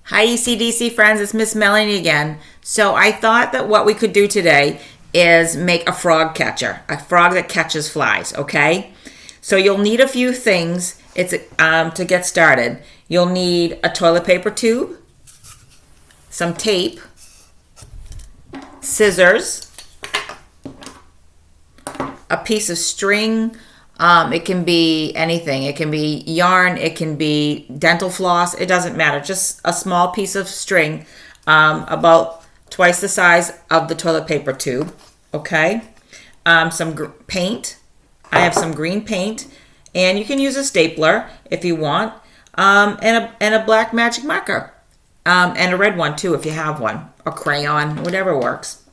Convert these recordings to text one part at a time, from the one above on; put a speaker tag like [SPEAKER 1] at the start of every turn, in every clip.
[SPEAKER 1] Hi ECDC friends, it's Miss Melanie again. So I thought that what we could do today is make a frog catcher, a frog that catches flies, okay? So you'll need a few things to get started. You'll need a toilet paper tube, some tape, scissors, a piece of string. It can be anything. It can be yarn. It can be dental floss. It doesn't matter. Just a small piece of string, about twice the size of the toilet paper tube. Okay. Some paint. I have some green paint, and you can use a stapler if you want, and a black magic marker, and a red one too if you have one, or crayon, whatever works.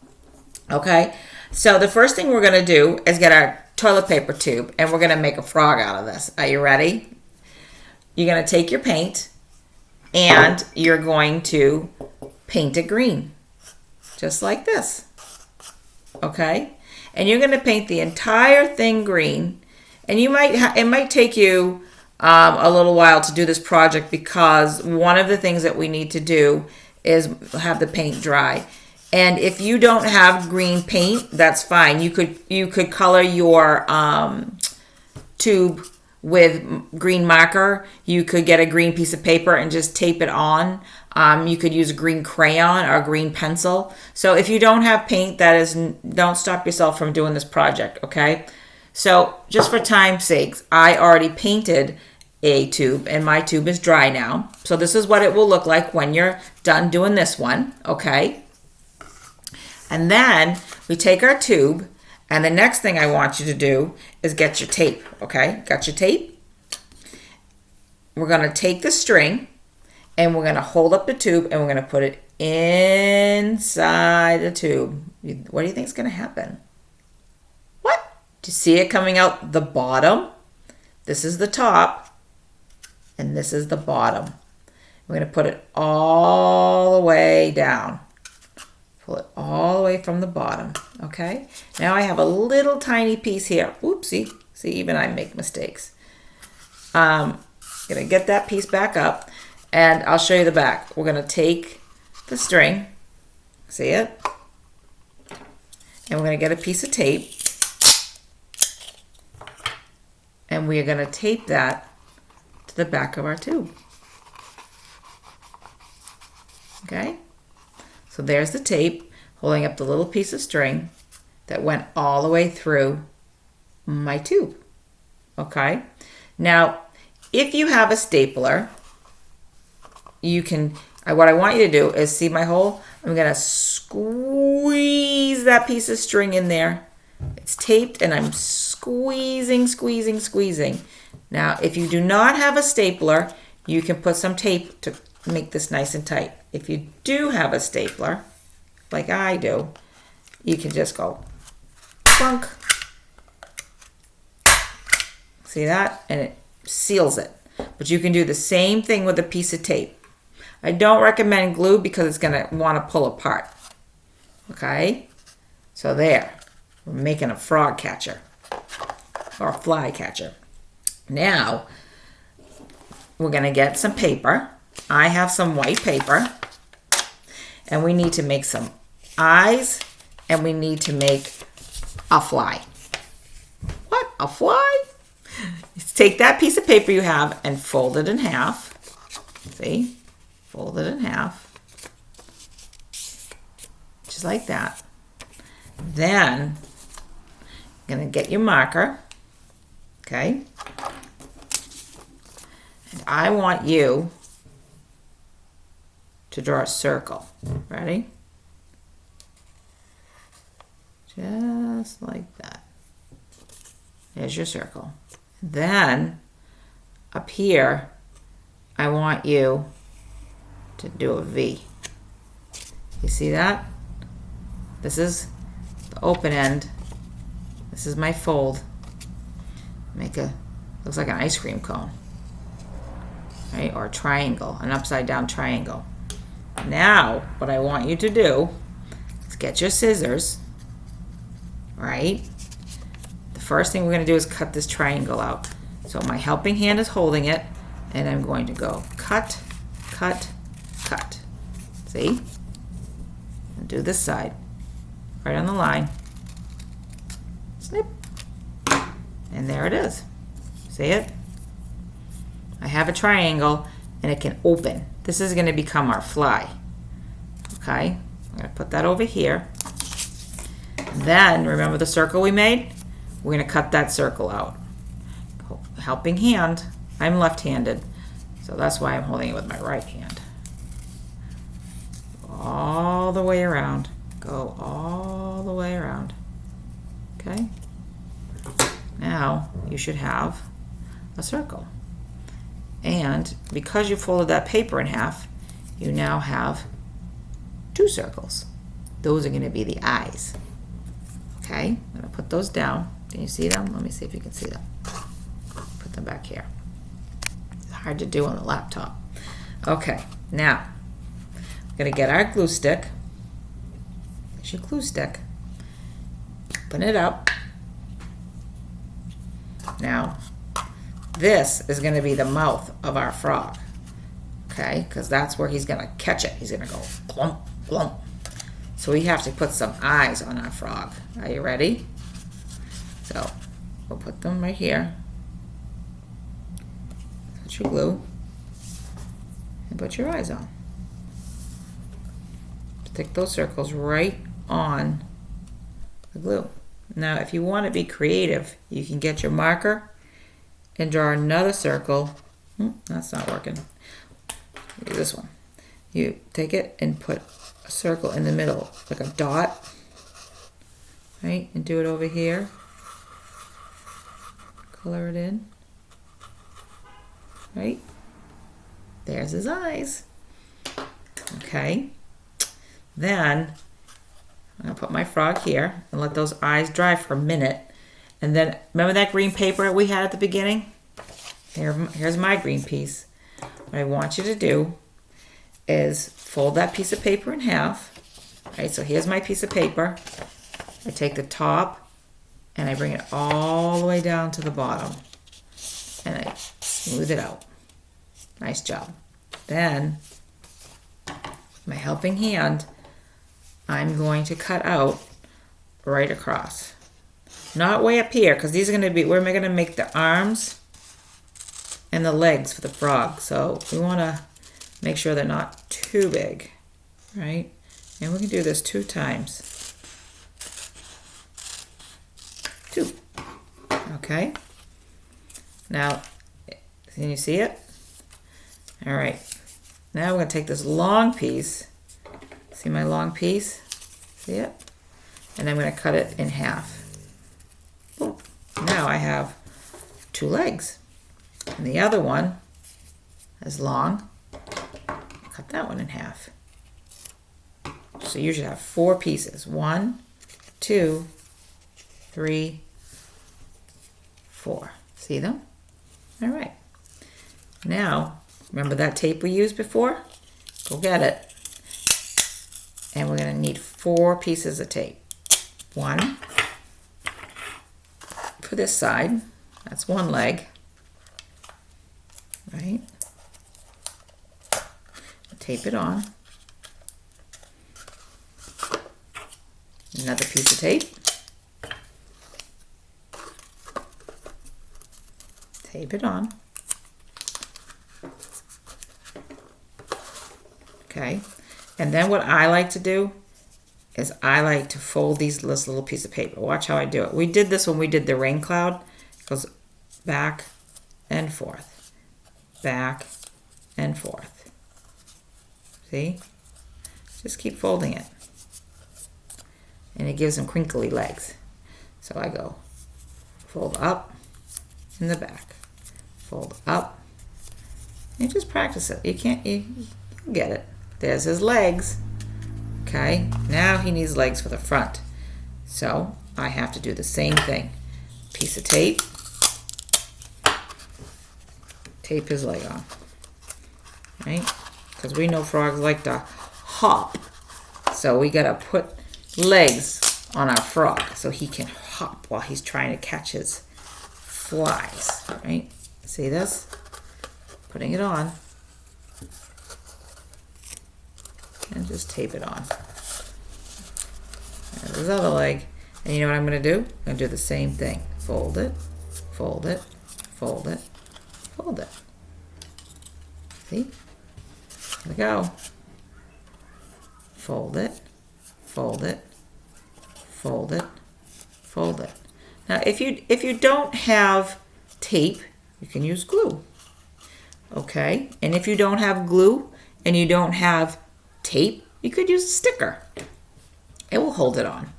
[SPEAKER 1] Okay. So the first thing we're gonna do is get our toilet paper tube, and we're going to make a frog out of this. Are you ready? You're going to take your paint and you're going to paint it green, just like this. Okay? And you're going to paint the entire thing green, and it might take you a little while to do this project, because one of the things that we need to do is have the paint dry. And if you don't have green paint, that's fine. You could color your tube with green marker. You could get a green piece of paper and just tape it on. You could use a green crayon or a green pencil. So if you don't have paint, don't stop yourself from doing this project, okay? So just for time's sake, I already painted a tube, and my tube is dry now. So this is what it will look like when you're done doing this one, okay? And then we take our tube, and the next thing I want you to do is get your tape, okay? Got your tape? We're going to take the string, and we're going to hold up the tube, and we're going to put it inside the tube. What do you think is going to happen? What? Do you see it coming out the bottom? This is the top, and this is the bottom. We're going to put it all the way down. Pull it all the way from the bottom, okay? Now I have a little tiny piece here. Oopsie. See, even I make mistakes. Gonna get that piece back up, and I'll show you the back. We're gonna take the string, see it? And we're gonna get a piece of tape, and we are gonna tape that to the back of our tube. Okay? So there's the tape holding up the little piece of string that went all the way through my tube. Okay? Now, if you have a stapler, you can, what I want you to do is see my hole? I'm going to squeeze that piece of string in there. It's taped, and I'm squeezing, squeezing, squeezing. Now, if you do not have a stapler, you can put some tape to make this nice and tight. If you do have a stapler, like I do, you can just go plunk. See that? And it seals it. But you can do the same thing with a piece of tape. I don't recommend glue because it's going to want to pull apart. Okay? So there. We're making a frog catcher. Or a fly catcher. Now, we're going to get some paper. I have some white paper, and we need to make some eyes, and we need to make a fly. What? A fly? Just take that piece of paper you have and fold it in half. See? Fold it in half. Just like that. Then, you're going to get your marker. Okay? And I want you to draw a circle. Ready? Just like that. There's your circle. Then, up here, I want you to do a V. You see that? This is the open end. This is my fold. Looks like an ice cream cone. Right? Or a triangle, an upside down triangle. Now, what I want you to do is get your scissors, right? The first thing we're going to do is cut this triangle out. So my helping hand is holding it, and I'm going to go cut, cut, cut. See? And do this side. Right on the line. Snip. And there it is. See it? I have a triangle and it can open. This is going to become our fly. Okay? I'm going to put that over here. Then, remember the circle we made? We're going to cut that circle out. Helping hand. I'm left-handed, so that's why I'm holding it with my right hand. All the way around. Go all the way around. Okay? Now, you should have a circle. And because you folded that paper in half, you now have 2 circles. Those are going to be the eyes. Okay? I'm going to put those down. Can you see them? Let me see if you can see them. Put them back here. It's hard to do on the laptop. Okay, now we're going to get our glue stick. There's your glue stick. Open it up. Now, this is going to be the mouth of our frog. Okay, because that's where he's going to catch it. He's going to go glump, glump. So we have to put some eyes on our frog. Are you ready? So we'll put them right here. Put your glue and put your eyes on. Stick those circles right on the glue. Now if you want to be creative, you can get your marker and draw another circle. That's not working. Use this one. You take it and put a circle in the middle, like a dot, right? And do it over here. Color it in. Right? There's his eyes. Okay. Then I'm going to put my frog here and let those eyes dry for a minute. And then, remember that green paper we had at the beginning? Here's my green piece. What I want you to do is fold that piece of paper in half. Right, so here's my piece of paper. I take the top and I bring it all the way down to the bottom. And I smooth it out. Nice job. Then, with my helping hand, I'm going to cut out right across. Not way up here, because these are going to be, we're going to make the arms and the legs for the frog. So we want to make sure they're not too big, right? And we can do this 2 times. 2. Okay. Now, can you see it? All right. Now we're going to take this long piece. See my long piece? See it? And I'm going to cut it in half. Boom. Now I have 2 legs. And the other one is long. Cut that one in half. So you should have 4 pieces. 1, 2, 3, 4. See them? All right. Now, remember that tape we used before? Go get it. And we're going to need 4 pieces of tape. 1 for this side. That's 1 leg. Right? Tape it on. Another piece of tape. Tape it on. Okay. And then what I like to do is I like to fold this little piece of paper. Watch how I do it. We did this when we did the rain cloud. It goes back and forth. Back and forth. See? Just keep folding it. And it gives them crinkly legs. So I go fold up in the back. Fold up. And just practice it. You'll get it. There's his legs. Okay, now he needs legs for the front. So I have to do the same thing. Piece of tape. Tape his leg on. Right? Because we know frogs like to hop. So we gotta put legs on our frog so he can hop while he's trying to catch his flies. Right? See this? Putting it on. and just tape it on. There's his other leg. And you know what I'm going to do? I'm going to do the same thing. Fold it, fold it, fold it, fold it. See? There we go. Fold it, fold it, fold it, fold it. Now if you don't have tape, you can use glue. Okay? And if you don't have glue and you don't have tape, you could use a sticker. It will hold it on.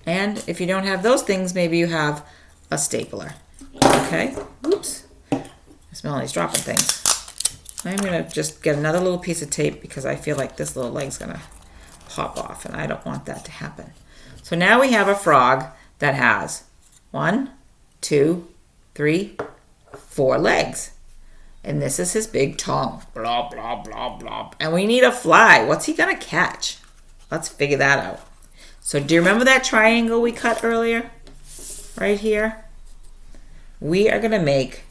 [SPEAKER 1] And if you don't have those things, maybe you have a stapler. Okay? Oops. Miss Melanie's dropping things. I'm going to just get another little piece of tape because I feel like this little leg's going to pop off, and I don't want that to happen. So now we have a frog that has 1, 2, 3, 4 legs. And this is his big tongue. Blah, blah, blah, blah. And we need a fly. What's he going to catch? Let's figure that out. So do you remember that triangle we cut earlier? Right here? We are going to make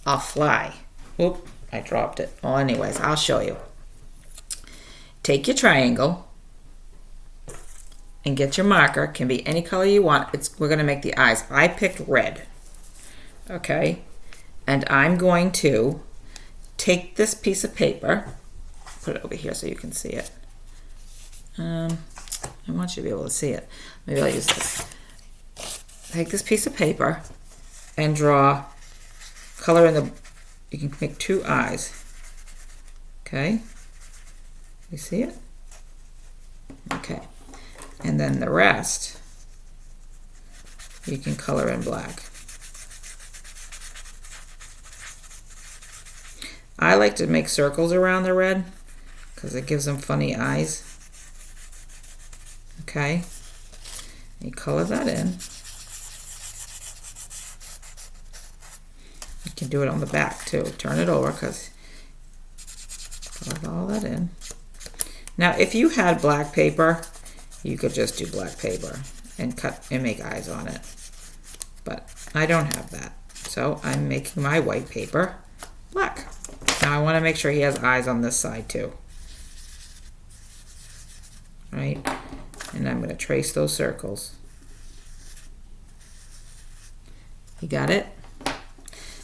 [SPEAKER 1] a fly. Whoop, I dropped it. Well, anyways, I'll show you. Take your triangle and get your marker. It can be any color you want. We're going to make the eyes. I picked red. Okay? And I'm going to take this piece of paper, put it over here so you can see it. I want you to be able to see it. Maybe I'll use this. Take this piece of paper and draw color in the, you can make 2 eyes. Okay? You see it? Okay. And then the rest, you can color in black. I like to make circles around the red because it gives them funny eyes. Okay, you color that in. You can do it on the back too. Turn it over because color all that in. Now, if you had black paper, you could just do black paper and cut and make eyes on it. But I don't have that, so I'm making my white paper black. Now I want to make sure he has eyes on this side too. Right? And I'm going to trace those circles. You got it?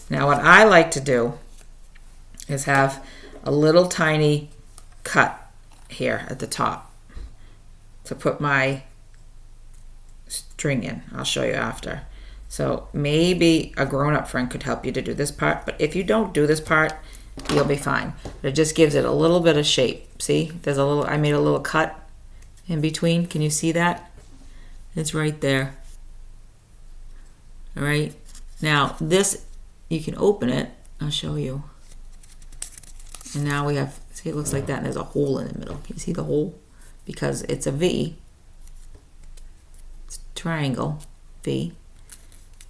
[SPEAKER 1] Now what I like to do is have a little tiny cut here at the top to put my string in. I'll show you after. So maybe a grown-up friend could help you to do this part, but if you don't do this part, you'll be fine. But it just gives it a little bit of shape. See? There's a little, I made a little cut in between. Can you see that? It's right there. All right. Now this, you can open it. I'll show you. And now we have, see, it looks like that, and there's a hole in the middle. Can you see the hole? Because it's a V. It's a triangle, V.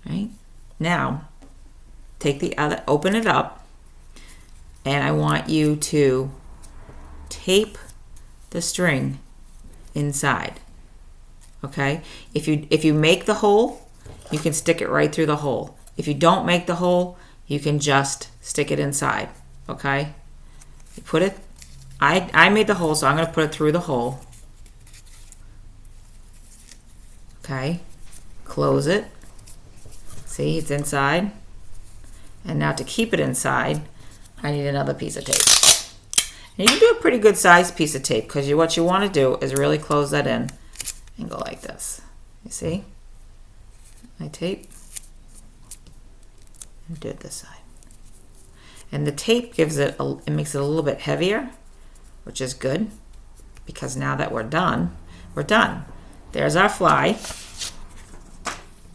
[SPEAKER 1] Right? Now, take the other, open it up, and I want you to tape the string inside. Okay? If you make the hole, you can stick it right through the hole. If you don't make the hole, you can just stick it inside. Okay? You put it, I made the hole, so I'm going to put it through the hole. Okay? Close it. See, it's inside. And now to keep it inside, I need another piece of tape. And you can do a pretty good sized piece of tape, because what you want to do is really close that in and go like this. You see? I tape and do it this side. And the tape gives it, it makes it a little bit heavier, which is good, because now that we're done, we're done. There's our fly.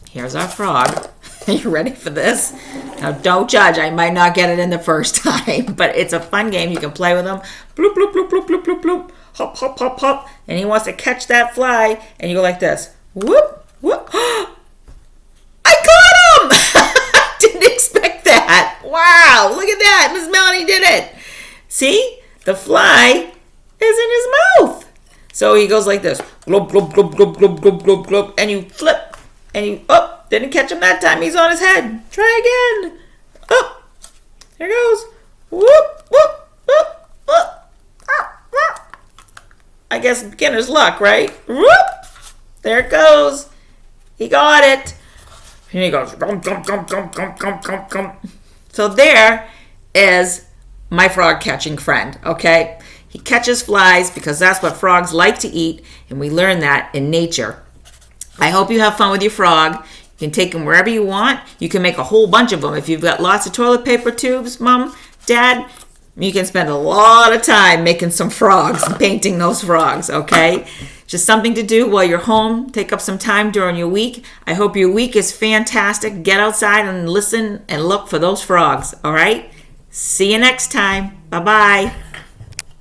[SPEAKER 1] Here's our frog. Are you ready for this? Now don't judge, I might not get it in the first time, but it's a fun game. You can play with them. Bloop, bloop, bloop, bloop, bloop, bloop, bloop. Hop, hop, hop, hop. And he wants to catch that fly, and you go like this. Whoop, whoop. I caught him! Didn't expect that. Wow, look at that. Miss Melanie did it. See? The fly is in his mouth. So he goes like this. Glub, glub, glub, glub, glub, glub, glub, glub. And you flip. And you, oh, didn't catch him that time. He's on his head. Try again. Oh, there goes. Whoop, whoop, whoop, whoop. Ah, I guess beginner's luck, right? Whoop! There it goes. He got it. And he goes, gum, gum, gum, gum, gum, gum, gum, gum. So there is my frog catching friend, okay? He catches flies because that's what frogs like to eat, and we learn that in nature. I hope you have fun with your frog. You can take them wherever you want. You can make a whole bunch of them. If you've got lots of toilet paper tubes, Mom, Dad, you can spend a lot of time making some frogs and painting those frogs, okay? Just something to do while you're home. Take up some time during your week. I hope your week is fantastic. Get outside and listen and look for those frogs, all right? See you next time. Bye-bye.